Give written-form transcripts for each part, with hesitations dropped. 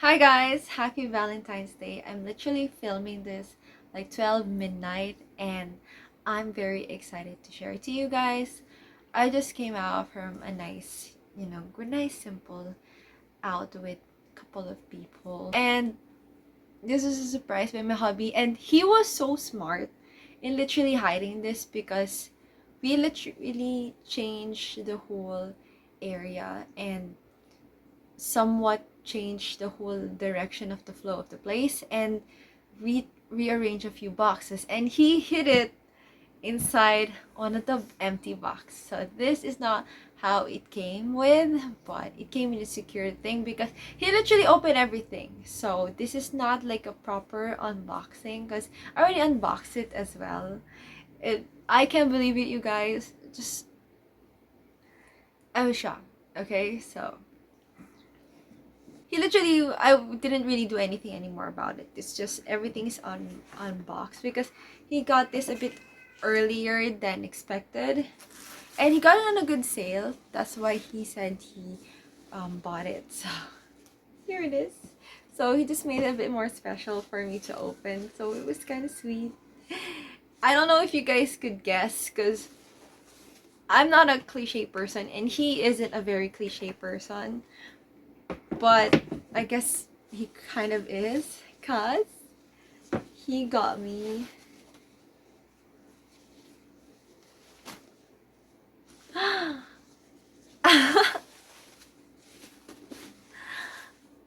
Hi guys, happy Valentine's Day. I'm literally filming this like 12 midnight and I'm very excited to share it to you guys. I just came out from a nice, nice simple out with a couple of people. And this is a surprise by my hubby and he was so smart in literally hiding this because we literally changed the whole area and somewhat changed the whole direction of the flow of the place and rearrange a few boxes and he hid it inside one of the empty box. So this is not how it came with, but it came in a secure thing because he literally opened everything. So this is not like a proper unboxing because I already unboxed it as well. I can't believe it, you guys. Just I was shocked. Okay, so he literally, I didn't really do anything anymore about it. It's just everything's unboxed because he got this a bit earlier than expected and he got it on a good sale. That's why he said he bought it. So here it is. So he just made it a bit more special for me to open, so it was kind of sweet. I don't know if you guys could guess because I'm not a cliche person and he isn't a very cliche person, but I guess he kind of is, cause he got me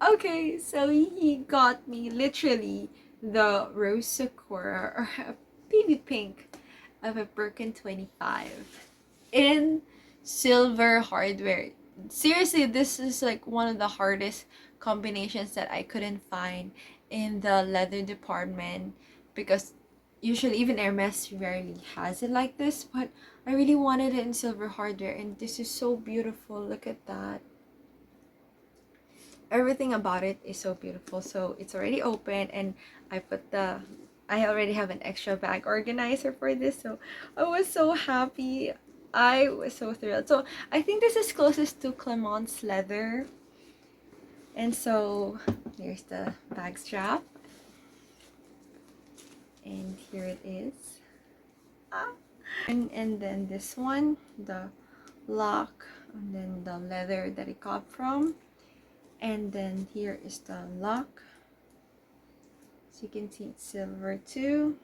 okay, so he got me literally the rose Sakura or a baby pink of a Birkin 25 in silver hardware. Seriously, this is like one of the hardest combinations that I couldn't find in the leather department because usually even Hermes rarely has it like this, but I really wanted it in silver hardware and this is so beautiful. Look at that. Everything about it is so beautiful. So it's already open and I already have an extra bag organizer for this, so I was so happy. I was so thrilled. So I think this is closest to Clement's leather. And so here's the bag strap. And here it is. Ah. And then this one, the lock, and then the leather that it got from. And then here is the lock. So you can see it's silver too.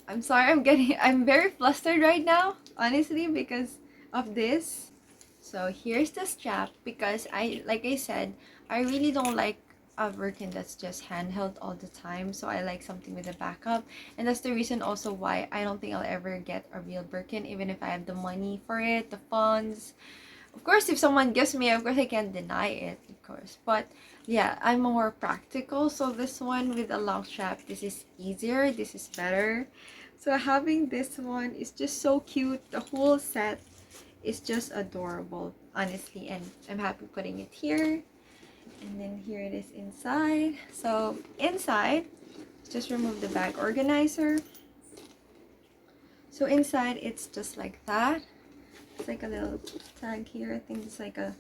I'm sorry, I'm very flustered right now, honestly, because of this. So here's the strap because like I said, I really don't like a Birkin that's just handheld all the time. So I like something with a backup. And that's the reason also why I don't think I'll ever get a real Birkin, even if I have the money for it, the funds. Of course, if someone gives me, of course I can't deny it, of course. But yeah, I'm more practical. So this one with a long strap, this is easier, this is better. So having this one is just so cute. The whole set is just adorable, honestly. And I'm happy putting it here. And then here it is inside. So inside, just remove the bag organizer. So inside, it's just like that. It's like a little tag here. I think it's like a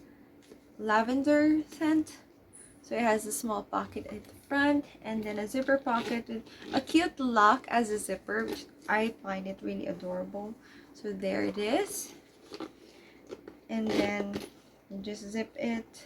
lavender scent. So it has a small pocket at the front and then a zipper pocket with a cute lock as a zipper, which I find it really adorable. So there it is. And then you just zip it.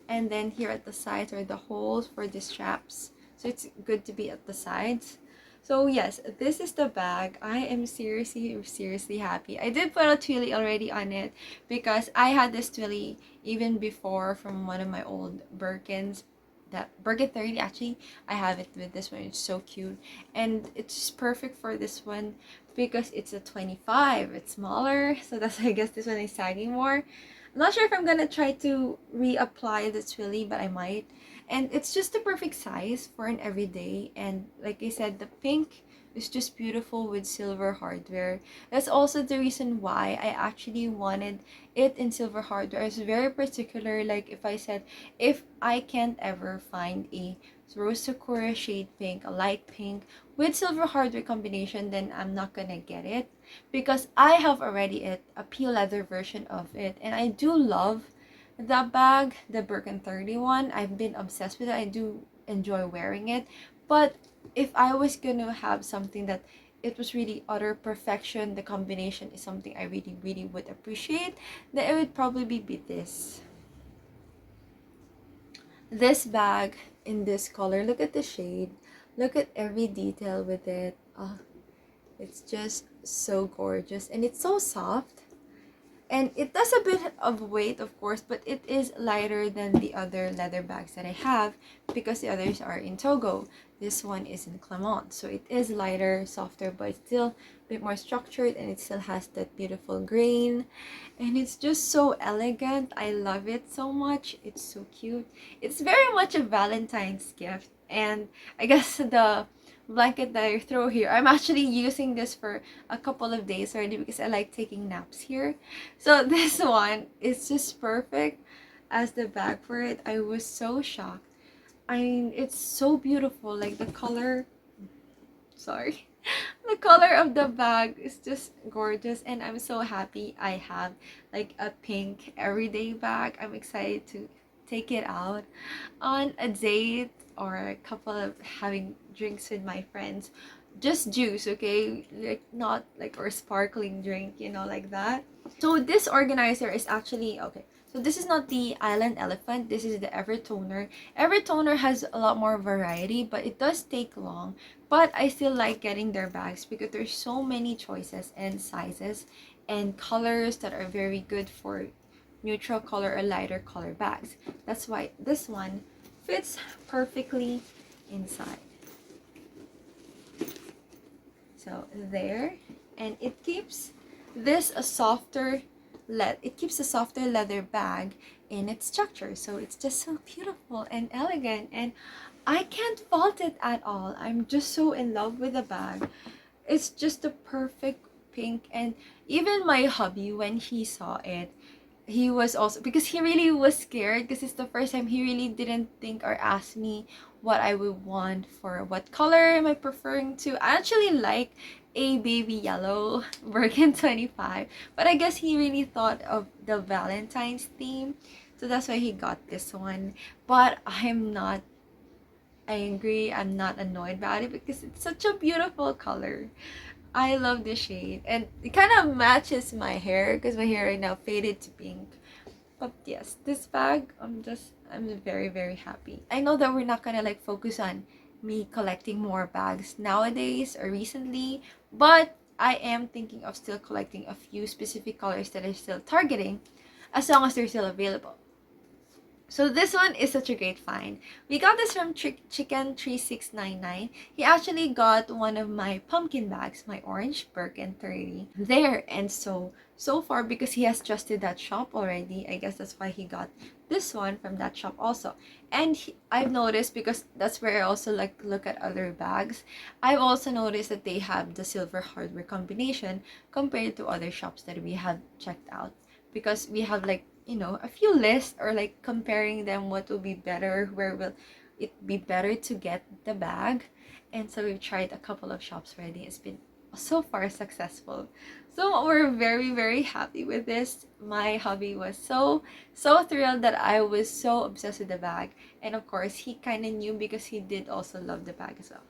And then here at the sides are the holes for the straps. So it's good to be at the sides. So yes, this is the bag. I am seriously happy. I did put a twilly already on it because I had this twilly even before from one of my old Birkins. That Birkin 30 actually. I have it with this one. It's so cute. And it's just perfect for this one because it's a 25. It's smaller. So that's why I guess this one is sagging more. I'm not sure if I'm gonna try to reapply the twilly, but I might. And it's just the perfect size for an everyday. And like I said, the pink is just beautiful with silver hardware. That's also the reason why I actually wanted it in silver hardware. I was very particular. Like if I said, if I can't ever find a rose Sakura shade pink, a light pink with silver hardware combination, then I'm not gonna get it because I have already a peel leather version of it, and I do love The bag, the Birkin 31, I've been obsessed with it. I do enjoy wearing it. But if I was gonna have something that it was really utter perfection, the combination is something I really, really would appreciate, then it would probably be this. This bag in this color. Look at the shade. Look at every detail with it. Oh, it's just so gorgeous. And it's so soft. And it does a bit of weight, of course, but it is lighter than the other leather bags that I have because the others are in Togo. This one is in Clermont. So it is lighter, softer, but it's still a bit more structured, and it still has that beautiful grain. And it's just so elegant. I love it so much. It's so cute. It's very much a Valentine's gift. And I guess the blanket that I throw here, I'm actually using this for a couple of days already because I like taking naps here. So this one is just perfect as the bag for it. I was so shocked. I mean, it's so beautiful. Like the color, sorry. The color of the bag is just gorgeous, and I'm so happy I have like a pink everyday bag. I'm excited to take it out on a date or a couple of having drinks with my friends. Just juice, okay? Like not like or sparkling drink, you know, like that. So this organizer is actually okay. So this is not the Island Elephant. This is the Ever Toner. Ever Toner has a lot more variety, but it does take long. But I still like getting their bags because there's so many choices and sizes and colors that are very good for neutral color or lighter color bags. That's why this one fits perfectly inside. So there, and it keeps this a softer it keeps a softer leather bag in its structure. So it's just so beautiful and elegant, and I can't fault it at all. I'm just so in love with the bag. It's just the perfect pink, and even my hubby, when he saw it, he was also, because he really was scared because it's the first time, he really didn't think or ask me what I would want for what color am I preferring to. I actually like a baby yellow Birkin 25, but I guess he really thought of the Valentine's theme, so that's why he got this one. But I'm not angry, I'm not annoyed about it because it's such a beautiful color. I love the shade, and it kind of matches my hair because my hair right now faded to pink. But yes, this bag, I'm very, very happy. I know that we're not gonna like focus on me collecting more bags nowadays or recently, but I am thinking of still collecting a few specific colors that I'm still targeting as long as they're still available. So this one is such a great find. We got this from Chicken 3699. He actually got one of my pumpkin bags, my orange Birkin 30 there. And so far, because he has trusted that shop already, I guess that's why he got this one from that shop also. And I've noticed, because that's where I also like look at other bags, I've also noticed that they have the silver hardware combination compared to other shops that we have checked out, because we have like, you know, a few lists or like comparing them, what will be better, where will it be better to get the bag. And so we've tried a couple of shops already. It's been so far successful, so we're very, very happy with this. My hubby was so thrilled that I was so obsessed with the bag, and of course he kind of knew because he did also love the bag as well.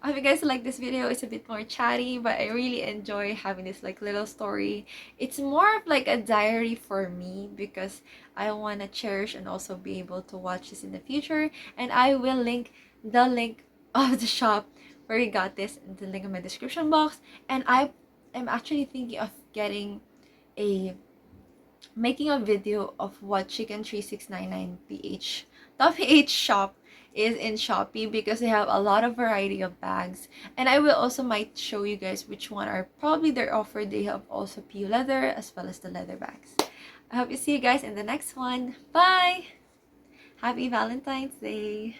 I hope you guys like this video. It's a bit more chatty, but I really enjoy having this like little story. It's more of like a diary for me because I want to cherish and also be able to watch this in the future. And I will link the link of the shop where we got this in the link in my description box. And I am actually thinking of making a video of what Chicken 3699 PH the PH shop is in Shopee, because they have a lot of variety of bags, and I will also might show you guys which one are probably their offer. They have also PU leather as well as the leather bags. I hope you see you guys in the next one. Bye! Happy Valentine's Day!